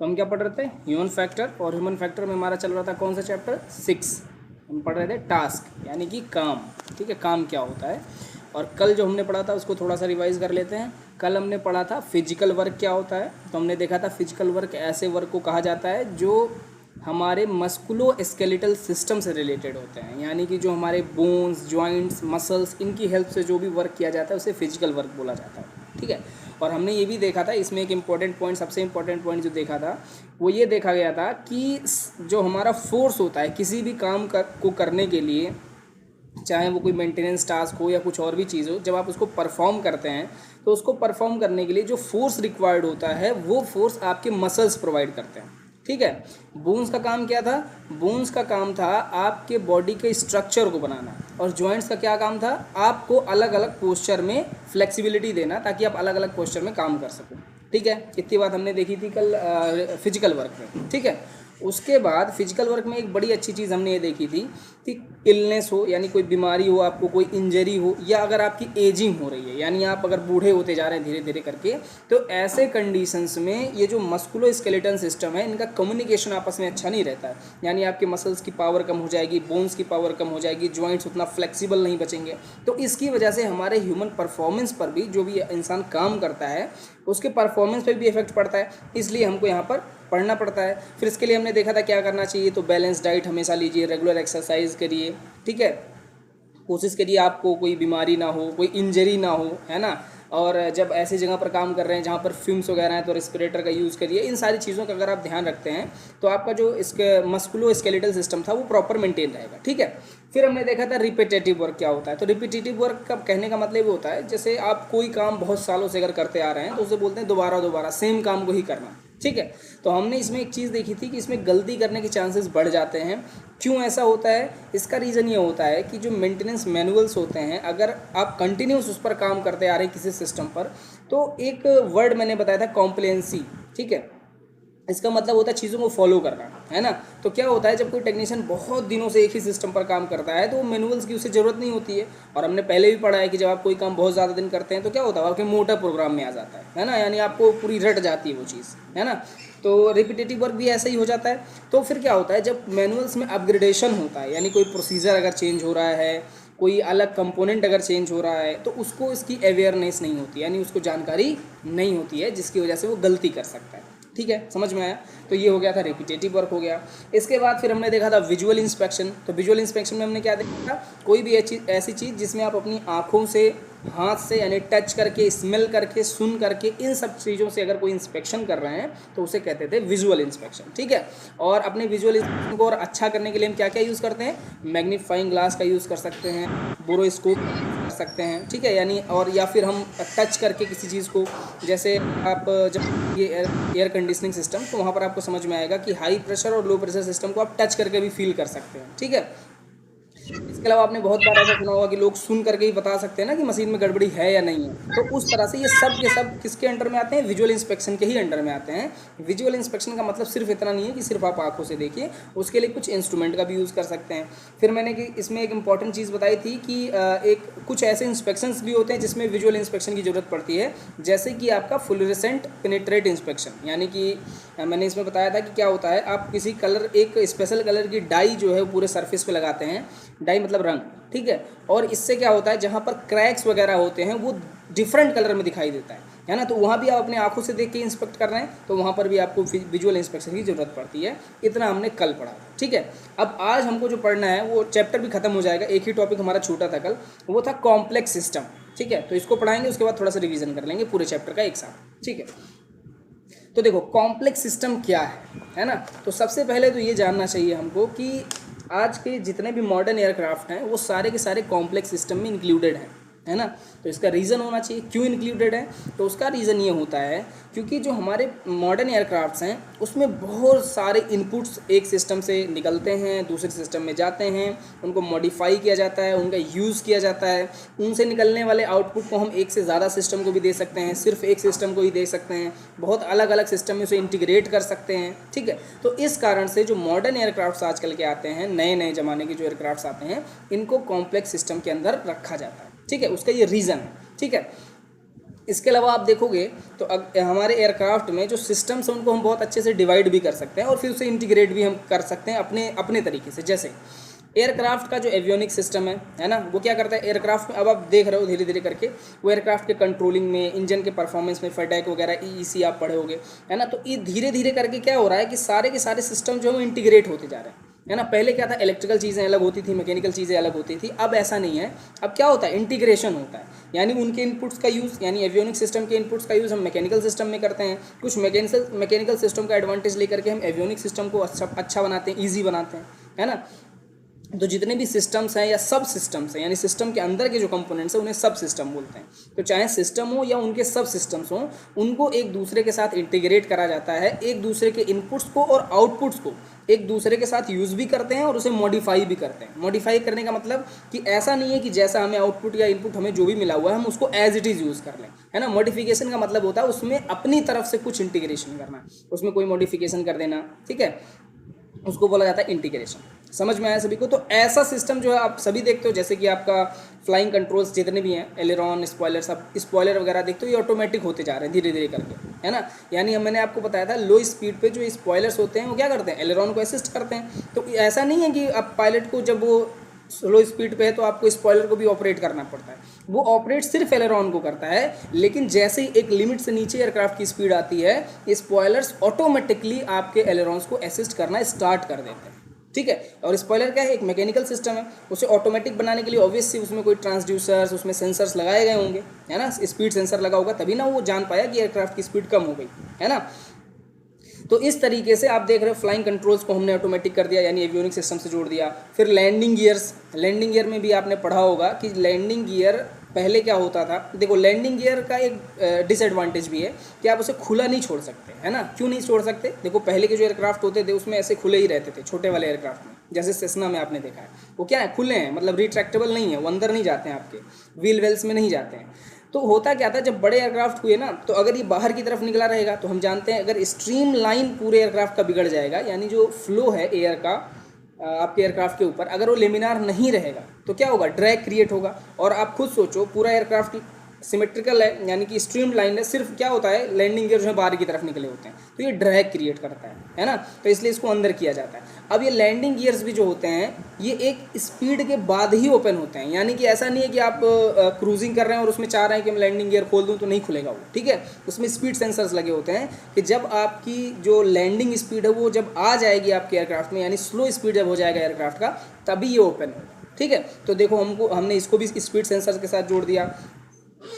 तो हम क्या पढ़ रहे थे, ह्यूमन फैक्टर, और ह्यूमन फैक्टर में हमारा चल रहा था कौन सा चैप्टर, 6। हम पढ़ रहे थे टास्क यानी कि काम, ठीक है, काम क्या होता है। और कल जो हमने पढ़ा था उसको थोड़ा सा रिवाइज कर लेते हैं। कल हमने पढ़ा था फिजिकल वर्क क्या होता है। तो हमने देखा था फिजिकल वर्क ऐसे वर्क को कहा जाता है जो हमारे मस्कुलो स्केलेटल सिस्टम से रिलेटेड होते हैं, यानी कि जो हमारे बोन्स, जॉइंट्स, मसल्स, इनकी हेल्प से जो भी वर्क किया जाता है उसे फिजिकल वर्क बोला जाता है, ठीक है। और हमने ये भी देखा था, इसमें एक इम्पॉर्टेंट पॉइंट, सबसे इम्पॉर्टेंट पॉइंट जो देखा था वो ये देखा गया था कि जो हमारा फोर्स होता है किसी भी काम को करने के लिए, चाहे वो कोई मेंटेनेंस टास्क हो या कुछ और भी चीज़ हो, जब आप उसको परफॉर्म करते हैं तो उसको परफॉर्म करने के लिए जो फोर्स रिक्वायर्ड होता है वो फोर्स आपके मसल्स प्रोवाइड करते हैं, ठीक है। बोन्स का काम क्या था, बोन्स का काम था आपके बॉडी के स्ट्रक्चर को बनाना, और जॉइंट्स का क्या काम था, आपको अलग अलग पोस्चर में फ्लेक्सिबिलिटी देना ताकि आप अलग अलग पोस्चर में काम कर सको, ठीक है। इतनी बात हमने देखी थी कल फिजिकल वर्क में, ठीक है। उसके बाद फिजिकल वर्क में एक बड़ी अच्छी चीज़ हमने ये देखी थी कि इलनेस हो, यानी कोई बीमारी हो, आपको कोई इंजरी हो, या अगर आपकी एजिंग हो रही है, यानी आप अगर बूढ़े होते जा रहे हैं धीरे धीरे करके, तो ऐसे कंडीशंस में ये जो मस्कुलो स्केलेटन सिस्टम है इनका कम्युनिकेशन आपस में अच्छा नहीं रहता है, यानी आपके मसल्स की पावर कम हो जाएगी, बोन्स की पावर कम हो जाएगी, जॉइंट्स उतना फ्लेक्सिबल नहीं बचेंगे। तो इसकी वजह से हमारे ह्यूमन परफॉर्मेंस पर भी, जो भी इंसान काम करता है उसके परफॉर्मेंस पर भी इफेक्ट पड़ता है, इसलिए हमको यहाँ पर पढ़ना पड़ता है। फिर इसके लिए हमने देखा था क्या करना चाहिए, तो बैलेंस डाइट हमेशा लीजिए, रेगुलर एक्सरसाइज करिए, ठीक है। कोशिश करिए आपको कोई बीमारी ना हो, कोई इंजरी ना हो, है ना। और जब ऐसी जगह पर काम कर रहे हैं जहाँ पर फ्यूम्स वगैरह हैं तो रेस्पिरेटर का यूज़ करिए। इन सारी चीज़ों का अगर आप ध्यान रखते हैं तो आपका जो इसके मस्कुलो स्केलेटल सिस्टम था वो प्रॉपर मेंटेन रहेगा, ठीक है। फिर हमने देखा था रिपीटेटिव वर्क क्या होता है। तो रिपीटेटिव वर्क का कहने का मतलब ये होता है जैसे आप कोई काम बहुत सालों से अगर करते आ रहे हैं तो उसे बोलते हैं दोबारा दोबारा सेम काम को ही करना, ठीक है। तो हमने इसमें एक चीज़ देखी थी कि इसमें गलती करने के चांसेस बढ़ जाते हैं। क्यों ऐसा होता है, इसका रीज़न ये होता है कि जो मेंटेनेंस मैनुअल्स होते हैं, अगर आप कंटिन्यूस उस पर काम करते आ रहे हैं किसी सिस्टम पर, तो एक वर्ड मैंने बताया था कॉम्प्लेंसी, ठीक है। इसका मतलब होता है चीज़ों को फॉलो करना, है ना। तो क्या होता है जब कोई टेक्नीशियन बहुत दिनों से एक ही सिस्टम पर काम करता है तो मैनुअल्स की उसे ज़रूरत नहीं होती है। और हमने पहले भी पढ़ा है कि जब आप कोई काम बहुत ज़्यादा दिन करते हैं तो क्या होता है, आपके मोटर प्रोग्राम में आ जाता है ना, यानी आपको पूरी रट जाती है वो चीज़, है ना। तो रिपीटेटिव वर्क भी ऐसा ही हो जाता है। तो फिर क्या होता है जब मैनुअल्स में अपग्रेडेशन होता है, यानी कोई प्रोसीजर अगर चेंज हो रहा है, कोई अलग कंपोनेंट अगर चेंज हो रहा है, तो उसको इसकी अवेयरनेस नहीं होती, यानी उसको जानकारी नहीं होती है, जिसकी वजह से वो गलती कर सकता है, ठीक है। समझ में आया। तो ये हो गया था रिपीटेटिव वर्क हो गया। इसके बाद फिर हमने देखा था विजुअल इंस्पेक्शन। तो विजुअल इंस्पेक्शन में हमने क्या देखा था, कोई भी ऐसी चीज़ जिसमें आप अपनी आँखों से, हाथ से, यानी टच करके, स्मेल करके, सुन करके, इन सब चीज़ों से अगर कोई इंस्पेक्शन कर रहे हैं तो उसे कहते थे विजुअल इंस्पेक्शन, ठीक है। और अपने विजुअल इंस्पेक्शन को और अच्छा करने के लिए हम क्या क्या यूज़ करते हैं, मैग्नीफाइंग ग्लास का यूज़ कर सकते हैं, बोरोस्कोप कर सकते हैं, ठीक है, यानी और या फिर हम टच करके किसी चीज़ को, जैसे आप जब ये एयर कंडीशनिंग सिस्टम, तो वहाँ पर आपको समझ में आएगा कि हाई प्रेशर और लो प्रेशर सिस्टम को आप टच करके भी फील कर सकते हैं, ठीक है। इसके अलावा आपने बहुत बार ऐसा सुना होगा कि लोग सुन करके ही बता सकते हैं ना कि मशीन में गड़बड़ी है या नहीं है। तो उस तरह से ये सब के सब किसके अंडर में आते हैं, विजुअल इंस्पेक्शन के ही अंडर में आते हैं। विजुअल इंस्पेक्शन का मतलब सिर्फ इतना नहीं है कि सिर्फ आप आंखों से देखिए, उसके लिए कुछ इंस्ट्रूमेंट का भी यूज़ कर सकते हैं। फिर मैंने कि इसमें एक इंपॉर्टेंट चीज़ बताई थी कि एक कुछ ऐसे इंस्पेक्शंस भी होते हैं जिसमें विजुअल इंस्पेक्शन की ज़रूरत पड़ती है, जैसे कि आपका फ्लोरेसेंट पेनिट्रेट इंस्पेक्शन। यानी कि मैंने इसमें बताया था कि क्या होता है, आप किसी कलर, एक स्पेशल कलर की डाई जो है वो पूरे सरफेस पे लगाते हैं, डाई मतलब रंग, ठीक है। और इससे क्या होता है, जहाँ पर क्रैक्स वगैरह होते हैं वो डिफरेंट कलर में दिखाई देता है ना। तो वहाँ भी आप अपने आंखों से देख के इंस्पेक्ट कर रहे हैं तो वहाँ पर भी आपको विजुअल इंस्पेक्शन की ज़रूरत पड़ती है। इतना हमने कल पढ़ा, ठीक है। अब आज हमको जो पढ़ना है वो चैप्टर भी खत्म हो जाएगा, एक ही टॉपिक हमारा छूटा था कल, वो था कॉम्प्लेक्स सिस्टम, ठीक है। तो इसको पढ़ाएंगे, उसके बाद थोड़ा सा रिवीजन कर लेंगे पूरे चैप्टर का एक साथ, ठीक है। तो देखो कॉम्प्लेक्स सिस्टम क्या है ना। तो सबसे पहले तो ये जानना चाहिए हमको कि आज के जितने भी मॉडर्न एयरक्राफ्ट हैं वो सारे के सारे कॉम्प्लेक्स सिस्टम में इंक्लूडेड हैं, है ना। तो इसका रीज़न होना चाहिए क्यों इंक्लूडेड है। तो उसका रीज़न ये होता है क्योंकि जो हमारे मॉडर्न एयरक्राफ्ट्स हैं उसमें बहुत सारे इनपुट्स एक सिस्टम से निकलते हैं, दूसरे सिस्टम में जाते हैं, उनको मॉडिफाई किया जाता है, उनका यूज़ किया जाता है। उनसे निकलने वाले आउटपुट को हम एक से ज़्यादा सिस्टम को भी दे सकते हैं, सिर्फ एक सिस्टम को ही दे सकते हैं, बहुत अलग अलग सिस्टम में उसे इंटीग्रेट कर सकते हैं, ठीक है। तो इस कारण से जो मॉडर्न एयरक्राफ्ट्स आजकल के आते हैं, नए नए ज़माने के जो एयरक्राफ्ट्स आते हैं, इनको कॉम्प्लेक्स सिस्टम के अंदर रखा जाता है, ठीक है। उसका ये रीज़न है, ठीक है। इसके अलावा आप देखोगे तो हमारे एयरक्राफ्ट में जो सिस्टम्स हैं उनको हम बहुत अच्छे से डिवाइड भी कर सकते हैं और फिर उसे इंटीग्रेट भी हम कर सकते हैं अपने अपने तरीके से। जैसे एयरक्राफ्ट का जो एवियोनिक सिस्टम है ना, वो क्या करता है एयरक्राफ्ट में, अब आप देख रहे हो धीरे धीरे करके वो एयरक्राफ्ट के कंट्रोलिंग में, इंजन के परफॉर्मेंस में, फटैक वगैरह ईईसी आप पढ़े होगे, है ना। तो ये धीरे धीरे करके क्या हो रहा है कि सारे के सारे सिस्टम जो है वो इंटीग्रेट होते जा रहे हैं, है ना। पहले क्या था, इलेक्ट्रिकल चीज़ें अलग होती थी, मैकेनिकल चीज़ें अलग होती थी, अब ऐसा नहीं है। अब क्या होता है, इंटीग्रेशन होता है, यानी उनके इनपुट्स का यूज़, यानी एवियोनिक सिस्टम के इनपुट्स का यूज़ हम मैकेनिकल सिस्टम में करते हैं, कुछ मैकेनिकल सिस्टम का एडवांटेज लेकर के हम एवियोनिक सिस्टम को अच्छा बनाते हैं, ईजी बनाते हैं, है ना। तो जितने भी सिस्टम्स हैं या सब सिस्टम्स हैं, यानी सिस्टम के अंदर के जो कंपोनेंट्स हैं उन्हें सब सिस्टम बोलते हैं। तो चाहे सिस्टम हो या उनके सब सिस्टम्स हों, उनको एक दूसरे के साथ इंटीग्रेट करा जाता है, एक दूसरे के इनपुट्स को और आउटपुट्स को एक दूसरे के साथ यूज़ भी करते हैं और उसे मॉडिफाई भी करते हैं। मॉडिफाई करने का मतलब कि ऐसा नहीं है कि जैसा हमें आउटपुट या इनपुट हमें जो भी मिला हुआ है हम उसको एज इट इज़ यूज़ कर लें, है ना। मॉडिफिकेशन का मतलब होता है उसमें अपनी तरफ से कुछ इंटीग्रेशन करना, उसमें कोई मॉडिफिकेशन कर देना, ठीक है, उसको बोला जाता है इंटीग्रेशन। समझ में आया सभी को। तो ऐसा सिस्टम जो है आप सभी देखते हो, जैसे कि आपका फ्लाइंग कंट्रोल्स जितने भी हैं, एलेरॉन, स्पॉयलर, सब स्पॉयलर वगैरह देखते हो, ये ऑटोमेटिक होते जा रहे हैं धीरे धीरे करके, है ना। यानी मैंने आपको बताया था लो स्पीड पे जो स्पॉयलर्स होते हैं वो क्या करते हैं, एलेरॉन को असिस्ट करते हैं। तो ऐसा नहीं है कि अब पायलट को जब वो स्लो स्पीड पे है तो आपको स्पॉयलर को भी ऑपरेट करना पड़ता है, वो ऑपरेट सिर्फ एलेरॉन को करता है। लेकिन जैसे ही एक लिमिट से नीचे एयरक्राफ्ट की स्पीड आती है, स्पॉयलर्स ऑटोमेटिकली आपके एलेरॉन्स को असिस्ट करना स्टार्ट कर देते हैं, ठीक है। और स्पॉयलर क्या है, एक मैकेनिकल सिस्टम है, उसे ऑटोमेटिक बनाने के लिए ऑब्वियसली उसमें कोई ट्रांसड्यूसर्स, उसमें सेंसर्स लगाए गए होंगे, है ना। स्पीड सेंसर लगा होगा तभी ना वो जान पाया कि एयरक्राफ्ट की स्पीड कम हो गई, है ना। तो इस तरीके से आप देख रहे हो फ्लाइंग कंट्रोल्स को हमने ऑटोमेटिक कर दिया, यानी एवियोनिक सिस्टम से जोड़ दिया। फिर लैंडिंग गियर्स, लैंडिंग गियर में भी आपने पढ़ा होगा कि लैंडिंग गियर पहले क्या होता था। देखो लैंडिंग गियर का एक डिसएडवांटेज भी है कि आप उसे खुला नहीं छोड़ सकते, है ना। क्यों नहीं छोड़ सकते, देखो पहले के जो एयरक्राफ्ट होते थे उसमें ऐसे खुले ही रहते थे, छोटे वाले एयरक्राफ्ट में, जैसे सेस्ना में आपने देखा है, वो क्या है, खुले हैं, मतलब रिट्रैक्टेबल नहीं है, वो अंदर नहीं जाते हैं, आपके व्हील वेल्स में नहीं जाते हैं। तो होता क्या था, जब बड़े एयरक्राफ्ट हुए ना, तो अगर ये बाहर की तरफ निकला रहेगा तो हम जानते हैं अगर स्ट्रीम लाइन पूरे एयरक्राफ्ट का बिगड़ जाएगा, यानी जो फ्लो है एयर का आपके एयरक्राफ्ट के ऊपर, अगर वो लेमिनार नहीं रहेगा तो क्या होगा, ड्रैग क्रिएट होगा। और आप खुद सोचो पूरा एयरक्राफ्ट सिमेट्रिकल है, यानी कि स्ट्रीम लाइन है, सिर्फ क्या होता है लैंडिंग गियर जो है बाहर की तरफ निकले होते हैं, तो ये ड्रैग क्रिएट करता है ना। तो इसलिए इसको अंदर किया जाता है। अब ये लैंडिंग गियर्स भी जो होते हैं ये एक स्पीड के बाद ही ओपन होते हैं, यानी कि ऐसा नहीं है कि आप क्रूजिंग कर रहे हैं और उसमें चाह रहे हैं कि मैं लैंडिंग गियर खोल दूं तो नहीं खुलेगा वो, ठीक है। उसमें स्पीड सेंसर्स लगे होते हैं कि जब आपकी जो लैंडिंग स्पीड है वो जब आ जाएगी आपके एयरक्राफ्ट में, यानी स्लो स्पीड जब हो जाएगा एयरक्राफ्ट का, तभी ये ओपन होगा, ठीक है। तो देखो हमने इसको भी स्पीड सेंसर के साथ जोड़ दिया।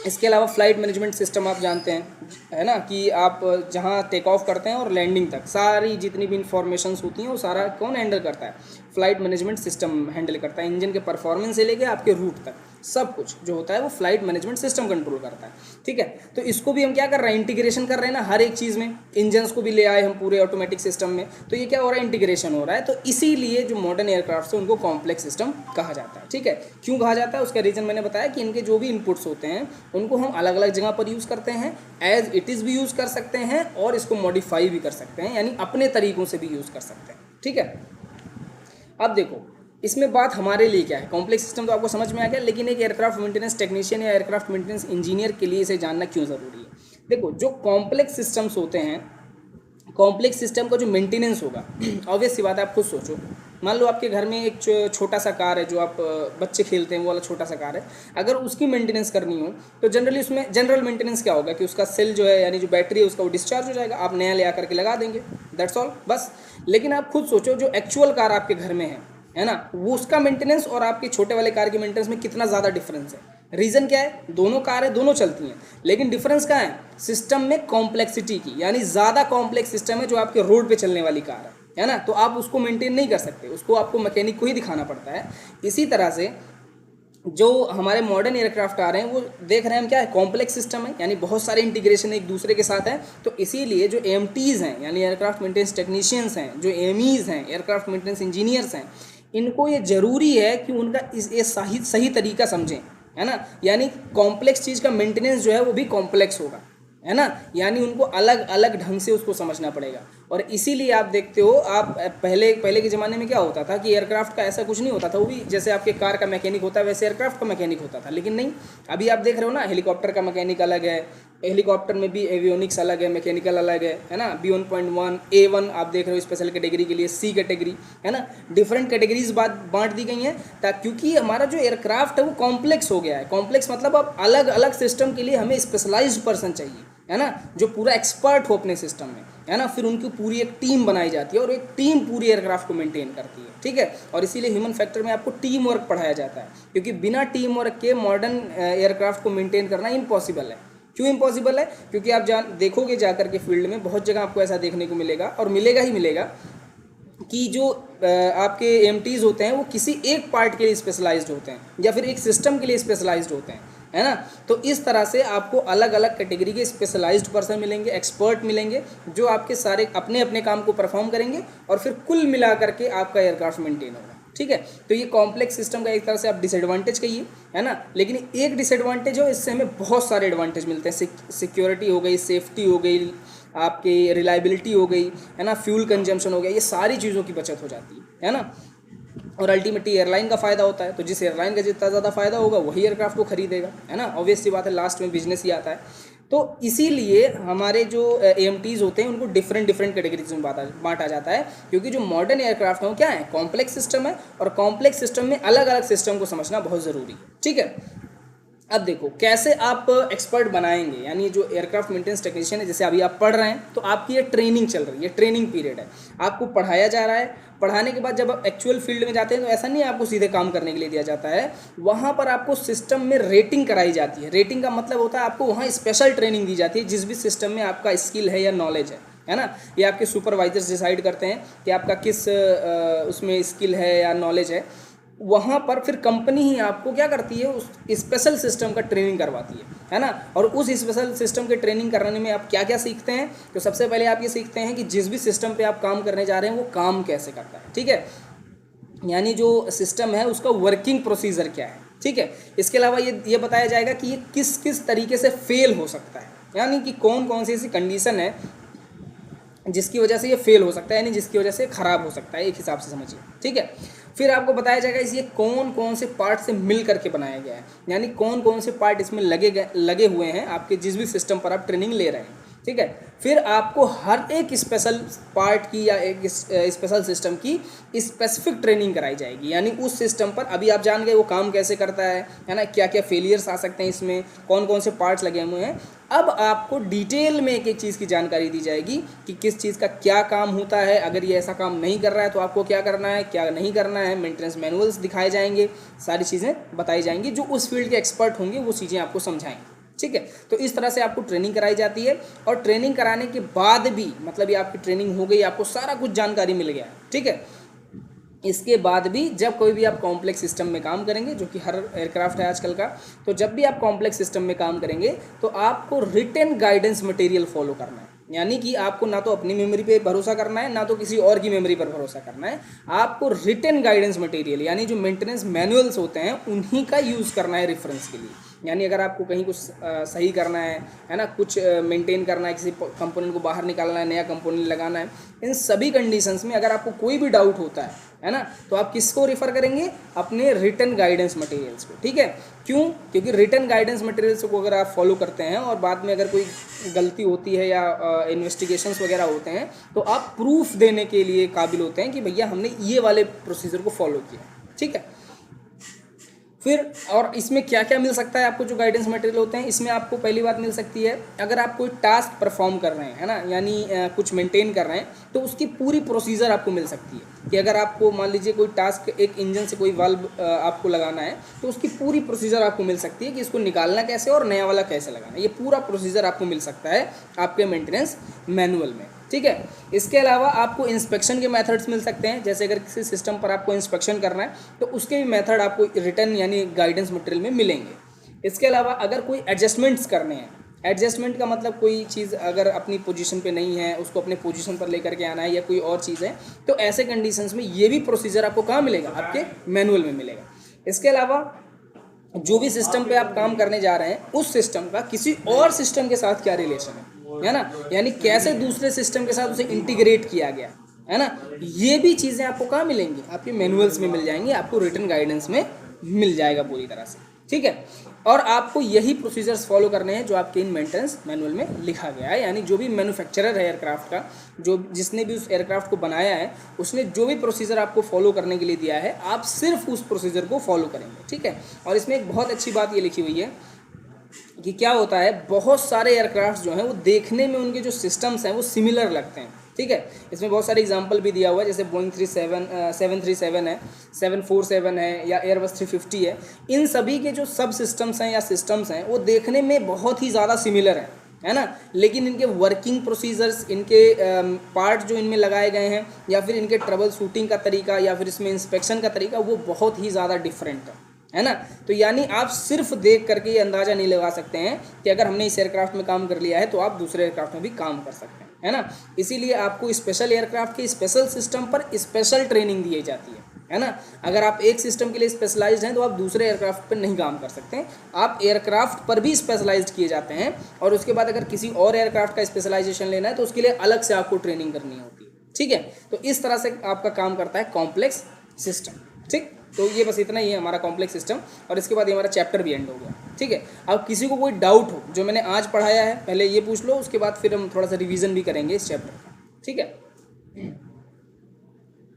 इसके अलावा फ्लाइट मैनेजमेंट सिस्टम आप जानते हैं, है ना, कि आप जहाँ टेक ऑफ करते हैं और लैंडिंग तक सारी जितनी भी इंफॉर्मेशंस होती हैं वो सारा कौन हैंडल करता है, फ्लाइट मैनेजमेंट सिस्टम हैंडल करता है। इंजन के परफॉर्मेंस से लेके आपके रूट तक सब कुछ जो होता है वो फ्लाइट मैनेजमेंट सिस्टम कंट्रोल करता है, ठीक है। तो इसको भी हम क्या कर रहे हैं, इंटीग्रेशन कर रहे हैं ना हर एक चीज़ में। इंजन्स को भी ले आए हम पूरे ऑटोमेटिक सिस्टम में, तो ये क्या हो रहा है, इंटीग्रेशन हो रहा है। तो इसीलिए जो मॉडर्न एयरक्राफ्ट है उनको कॉम्प्लेक्स सिस्टम कहा जाता है, ठीक है। क्यों कहा जाता है, उसका रीज़न मैंने बताया कि इनके जो भी इनपुट्स होते हैं उनको हम अलग अलग जगह पर यूज़ करते हैं, एज इट इज़ भी यूज़ कर सकते हैं और इसको मॉडिफाई भी कर सकते हैं, यानी अपने तरीक़ों से भी यूज़ कर सकते हैं, ठीक है। अब देखो इसमें बात हमारे लिए क्या है, कॉम्प्लेक्स सिस्टम तो आपको समझ में आ गया, लेकिन एक एयरक्राफ्ट मेंटेनेंस टेक्नीशियन या एयरक्राफ्ट मेंटेनेंस इंजीनियर के लिए इसे जानना क्यों ज़रूरी है। देखो जो कॉम्प्लेक्स सिस्टम्स होते हैं, कॉम्प्लेक्स सिस्टम का जो मेंटेनेंस होगा, ऑब्वियस सी बात है, आप खुद सोचो, मान लो आपके घर में एक छोटा सा कार है जो आप बच्चे खेलते हैं वो वाला छोटा सा कार है, अगर उसकी मेंटेनेंस करनी हो तो जनरली उसमें जनरल मेंटेनेंस क्या होगा कि उसका सेल जो है यानी जो बैटरी है उसका वो डिस्चार्ज हो जाएगा, आप नया ले आकर के लगा देंगे, दैट्स ऑल, बस। लेकिन आप खुद सोचो जो एक्चुअल कार आपके घर में है ना, वो उसका मेंटेनेंस और आपके छोटे वाले कार के मेंटेनेंस में कितना ज़्यादा डिफरेंस है। रीज़न क्या है, दोनों कार है, दोनों चलती हैं, लेकिन डिफरेंस क्या है, सिस्टम में कॉम्प्लेक्सिटी की, यानी ज़्यादा कॉम्प्लेक्स सिस्टम है जो आपके रोड पे चलने वाली कार है ना, तो आप उसको मेंटेन नहीं कर सकते, उसको आपको मैकेनिक को ही दिखाना पड़ता है। इसी तरह से जो हमारे मॉडर्न एयरक्राफ्ट आ रहे हैं वो देख रहे हैं हम क्या है, कॉम्प्लेक्स सिस्टम है, यानी बहुत सारे इंटीग्रेशन एक दूसरे के साथ है। तो इसीलिए जो एएमटीज़ हैं यानी एयरक्राफ्ट मेंटेनेंस टेक्नीशियंस हैं, जो एएमईज़ हैं एयरक्राफ्ट मेंटेनेंस इंजीनियर्स हैं, इनको ये ज़रूरी है कि उनका ये सही तरीका समझें, है ना। यानी कॉम्प्लेक्स चीज़ का मेंटेनेंस जो है वो भी कॉम्प्लेक्स होगा, है ना, यानी उनको अलग अलग ढंग से उसको समझना पड़ेगा। और इसीलिए आप देखते हो, आप पहले पहले के ज़माने में क्या होता था कि एयरक्राफ्ट का ऐसा कुछ नहीं होता था, वो भी जैसे आपके कार का मैकेनिक होता है वैसे एयरक्राफ्ट का मैकेनिक होता था। लेकिन नहीं, अभी आप देख रहे हो ना, हेलीकॉप्टर का मैकेनिक अलग है, हेलीकॉप्टर में भी एवियोनिक्स अलग है, मैकेनिकल अलग है ना। B1.1 A1 आप देख रहे हो स्पेशल कैटेगरी के लिए, C कैटेगरी, है ना, डिफरेंट कैटेगरीज बांट दी गई हैं, क्योंकि हमारा जो एयरक्राफ्ट है वो कॉम्प्लेक्स हो गया है। कॉम्प्लेक्स मतलब अब अलग अलग सिस्टम के लिए हमें स्पेशलाइज्ड पर्सन चाहिए, है ना, जो पूरा एक्सपर्ट हो अपने सिस्टम में, है ना। फिर उनकी पूरी एक टीम बनाई जाती है और एक टीम पूरी एयरक्राफ्ट को मेंटेन करती है, ठीक है। और इसीलिए ह्यूमन फैक्टर में आपको टीम वर्क पढ़ाया जाता है, क्योंकि बिना टीम वर्क के मॉडर्न एयरक्राफ्ट को मेंटेन करना इम्पॉसिबल है। क्यों इम्पॉसिबल है? क्योंकि आप देखोगे जाकर के फील्ड में बहुत जगह आपको ऐसा देखने को मिलेगा, और मिलेगा ही मिलेगा, कि जो आपके एमटीज़ होते हैं वो किसी एक पार्ट के लिए स्पेशलाइज्ड होते हैं या फिर एक सिस्टम के लिए स्पेशलाइज्ड होते हैं, है ना। तो इस तरह से आपको अलग अलग कैटेगरी के स्पेशलाइज्ड पर्सन मिलेंगे, एक्सपर्ट मिलेंगे, जो आपके सारे अपने अपने काम को परफॉर्म करेंगे और फिर कुल मिला करके आपका एयरक्राफ्ट मेंटेन होगा, ठीक है। तो ये कॉम्प्लेक्स सिस्टम का एक तरह से आप डिसएडवांटेज कहिए, है ना। लेकिन एक डिसएडवांटेज हो, इससे हमें बहुत सारे एडवांटेज मिलते हैं। सिक्योरिटी हो गई, सेफ्टी हो गई, आपकी रिलायबिलिटी हो गई, है ना, फ्यूल कंजम्पशन हो गया, ये सारी चीज़ों की बचत हो जाती है ना। और अल्टीमेटली एयरलाइन का फ़ायदा होता है, तो जिस एयरलाइन का जितना ज़्यादा फ़ायदा होगा वही एयरक्राफ्ट को खरीदेगा, है ना। ऑब्वियस सी बात है, लास्ट में बिजनेस ही आता है। तो इसीलिए हमारे जो AMTs होते हैं उनको डिफरेंट कैटेगरीज में बांटा जाता है, क्योंकि जो मॉडर्न एयरक्राफ्ट है वो क्या है, कॉम्प्लेक्स सिस्टम है, और कॉम्प्लेक्स सिस्टम में अलग अलग सिस्टम को समझना बहुत ज़रूरी है, ठीक है। अब देखो कैसे आप एक्सपर्ट बनाएंगे, यानी जो एयरक्राफ्ट मेंटेनेंस टेक्नीशियन है, जैसे अभी आप पढ़ रहे हैं तो आपकी ये ट्रेनिंग चल रही है, ट्रेनिंग पीरियड है, आपको पढ़ाया जा रहा है। पढ़ाने के बाद जब आप एक्चुअल फील्ड में जाते हैं तो ऐसा नहीं है आपको सीधे काम करने के लिए दिया जाता है, वहाँ पर आपको सिस्टम में रेटिंग कराई जाती है। रेटिंग का मतलब होता है आपको वहाँ स्पेशल ट्रेनिंग दी जाती है, जिस भी सिस्टम में आपका स्किल है या नॉलेज है ना। ये आपके सुपरवाइजर्स डिसाइड करते हैं कि आपका किस उसमें स्किल है या नॉलेज है। वहाँ पर फिर कंपनी ही आपको क्या करती है, उस स्पेशल सिस्टम का ट्रेनिंग करवाती है ना। और उस स्पेशल सिस्टम के ट्रेनिंग कराने में आप क्या क्या सीखते हैं, तो सबसे पहले आप ये सीखते हैं कि जिस भी सिस्टम पे आप काम करने जा रहे हैं वो काम कैसे करता है, ठीक है, यानी जो सिस्टम है उसका वर्किंग प्रोसीजर क्या है, ठीक है। इसके अलावा ये बताया जाएगा कि ये किस किस तरीके से फेल हो सकता है, यानी कि कौन कौन सी ऐसी कंडीशन है जिसकी वजह से ये फेल हो सकता है, यानी जिसकी वजह से ख़राब हो सकता है, एक हिसाब से समझिए, ठीक है। फिर आपको बताया जाएगा इसे कौन कौन से पार्ट से मिल करके बनाया गया है, यानी कौन कौन से पार्ट इसमें लगे हुए हैं आपके जिस भी सिस्टम पर आप ट्रेनिंग ले रहे हैं, ठीक है। फिर आपको हर एक स्पेशल पार्ट की या एक स्पेशल सिस्टम की स्पेसिफिक ट्रेनिंग कराई जाएगी, यानी उस सिस्टम पर अभी आप जान गए वो काम कैसे करता है ना, क्या क्या फेलियर्स आ सकते हैं इसमें, कौन कौन से पार्ट्स लगे हुए हैं। अब आपको डिटेल में एक एक चीज़ की जानकारी दी जाएगी कि किस चीज़ का क्या काम होता है, अगर ये ऐसा काम नहीं कर रहा है तो आपको क्या करना है, क्या नहीं करना है। मेंटेनेंस मैनुअल्स दिखाए जाएंगे, सारी चीज़ें बताई जाएंगी, जो उस फील्ड के एक्सपर्ट होंगे वो चीज़ें आपको समझाएंगे, ठीक है। तो इस तरह से आपको ट्रेनिंग कराई जाती है, और ट्रेनिंग कराने के बाद भी मतलब ये आपकी ट्रेनिंग हो गई, आपको सारा कुछ जानकारी मिल गया, ठीक है। इसके बाद भी जब कोई भी आप कॉम्प्लेक्स सिस्टम में काम करेंगे, जो कि हर एयरक्राफ्ट है आजकल का, तो जब भी आप कॉम्प्लेक्स सिस्टम में काम करेंगे तो आपको रिटन गाइडेंस मटेरियल फॉलो करना है, यानी कि आपको ना तो अपनी मेमोरी पे भरोसा करना है, ना तो किसी और की मेमोरी पर भरोसा करना है। आपको रिटन गाइडेंस मटेरियल यानी जो मेंटेनेंस मैनुअल्स होते हैं उन्हीं का यूज़ करना है रेफरेंस के लिए। यानी अगर आपको कहीं कुछ सही करना है ना, कुछ मेंटेन करना है, किसी कंपोनेंट को बाहर निकालना है, नया कंपोनेंट लगाना है, इन सभी कंडीशंस में अगर आपको कोई भी डाउट होता है ना, तो आप किसको रेफ़र करेंगे, अपने रिटन गाइडेंस मटेरियल्स को, ठीक है। क्यों? क्योंकि रिटन गाइडेंस मटेरियल्स को अगर आप फॉलो करते हैं और बाद में अगर कोई गलती होती है या इन्वेस्टिगेशंस वगैरह होते हैं, तो आप प्रूफ देने के लिए काबिल होते हैं कि भैया हमने ये वाले प्रोसीजर को फॉलो किया, ठीक है। फिर और इसमें क्या क्या मिल सकता है आपको, जो गाइडेंस मटेरियल होते हैं इसमें आपको पहली बात मिल सकती है, अगर आप कोई टास्क परफॉर्म कर रहे हैं, है ना, यानी कुछ मेंटेन कर रहे हैं, तो उसकी पूरी प्रोसीजर आपको मिल सकती है। कि अगर आपको मान लीजिए कोई टास्क, एक इंजन से कोई वाल्व आपको लगाना है, तो उसकी पूरी प्रोसीजर आपको मिल सकती है कि इसको निकालना कैसे और नया वाला कैसे लगाना है। ये पूरा प्रोसीजर आपको मिल सकता है आपके मेंटेनेंस मैनुअल में, ठीक है। इसके अलावा आपको इंस्पेक्शन के मेथड्स मिल सकते हैं, जैसे अगर किसी सिस्टम पर आपको इंस्पेक्शन करना है तो उसके भी मेथड आपको रिटर्न यानी गाइडेंस मटेरियल में मिलेंगे। इसके अलावा अगर कोई एडजस्टमेंट्स करने हैं, एडजस्टमेंट का मतलब कोई चीज़ अगर अपनी पोजीशन पे नहीं है, उसको अपने पोजीशन पर लेकर के आना है या कोई और चीज़ है, तो ऐसे कंडीशंस में ये भी प्रोसीजर आपको कहाँ मिलेगा, आपके मैनुअल में मिलेगा। इसके अलावा जो भी सिस्टम पे आप काम करने जा रहे हैं उस सिस्टम का किसी और सिस्टम के साथ क्या रिलेशन है ना, यानी कैसे दूसरे सिस्टम के साथ उसे इंटीग्रेट किया गया है ना, ये भी चीज़ें आपको कहाँ मिलेंगी, आपके मैनुअल्स में मिल जाएंगी, आपको रिटन गाइडेंस में मिल जाएगा पूरी तरह से, ठीक है। और आपको यही प्रोसीजर्स फॉलो करने हैं जो आपके इन मेंटेनेंस मैनुअल में लिखा गया है, यानी जो भी मैन्युफैक्चरर है एयरक्राफ्ट का, जो जिसने भी उस एयरक्राफ्ट को बनाया है, उसने जो भी प्रोसीजर आपको फॉलो करने के लिए दिया है, आप सिर्फ उस प्रोसीजर को फॉलो करेंगे, ठीक है। और इसमें एक बहुत अच्छी बात ये लिखी हुई है कि क्या होता है, बहुत सारे एयरक्राफ्ट जो हैं वो देखने में उनके जो सिस्टम्स हैं वो सिमिलर लगते हैं, ठीक है। इसमें बहुत सारे एग्जांपल भी दिया हुआ है, जैसे बोइंग 737 है, 747 है, या एयरबस 350 है। इन सभी के जो सब सिस्टम्स हैं या सिस्टम्स हैं वो देखने में बहुत ही ज़्यादा सिमिलर हैं, है ना, लेकिन इनके वर्किंग प्रोसीजर्स, इनके पार्ट जो इनमें लगाए गए हैं, या फिर इनके ट्रबल शूटिंग का तरीका, या फिर इसमें इंस्पेक्शन का तरीका, वो बहुत ही ज़्यादा डिफरेंट है ना। तो यानी आप सिर्फ देख करके ये अंदाज़ा नहीं लगा सकते हैं कि अगर हमने इस एयरक्राफ्ट में काम कर लिया है तो आप दूसरे एयरक्राफ्ट में भी काम कर सकते हैं, है ना। इसीलिए आपको स्पेशल एयरक्राफ्ट के स्पेशल सिस्टम पर स्पेशल ट्रेनिंग दी जाती है ना। अगर आप एक सिस्टम के लिए स्पेशलाइज्ड हैं तो आप दूसरे एयरक्राफ्ट पर नहीं काम कर सकते, आप एयरक्राफ्ट पर भी स्पेशलाइज्ड किए जाते हैं, और उसके बाद अगर किसी और एयरक्राफ्ट का स्पेशलाइजेशन लेना है तो उसके लिए अलग से आपको ट्रेनिंग करनी होती है, ठीक है। तो इस तरह से आपका काम करता है कॉम्प्लेक्स सिस्टम, ठीक। तो ये बस इतना ही है हमारा कॉम्प्लेक्स सिस्टम, और इसके बाद ये हमारा चैप्टर भी एंड हो गया, ठीक है। अब किसी को कोई डाउट हो जो मैंने आज पढ़ाया है, पहले ये पूछ लो, उसके बाद फिर हम थोड़ा सा रिवीजन भी करेंगे इस चैप्टर का, ठीक है।